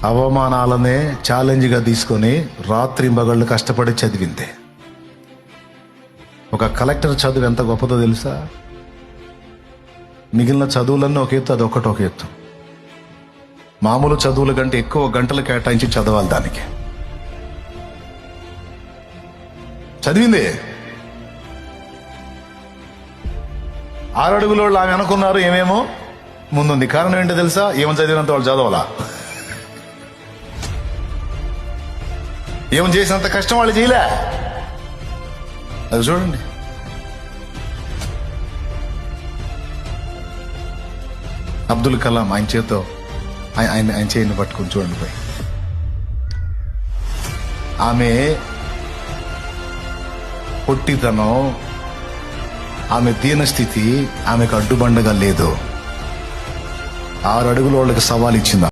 అవమానాలనే ఛాలెంజ్గా తీసుకొని రాత్రింబగళ్ళు కష్టపడి చదివింది. ఒక కలెక్టర్ చదువు ఎంత గొప్పదో తెలుసా? మిగిలిన చదువులన్నీ ఒక ఎత్తు, అది ఒకటి ఒక ఎత్తు. మామూలు చదువుల కంటే ఎక్కువ గంటలు కేటాయించి చదవాలి. దానికి చదివింది. 6 అడుగుల వాళ్ళు ఆమె అనుకున్నారు ఏమేమో ముందుంది. కారణం ఏంటో తెలుసా? ఏమని చదివినంత వాళ్ళు చదవాలా? ఏమని చేసినంత కష్టం వాళ్ళు చేయలే. అది చూడండి. అబ్దుల్ కలాం ఆయన చేతో ఆయన చేయని పట్టుకుని చూడండి పోయి. ఆమె పొట్టితనం, ఆమె దీనస్థితి ఆమెకు అడ్డుబండగా లేదు. 6 అడుగుల వాళ్ళకి సవాల్ ఇచ్చింది.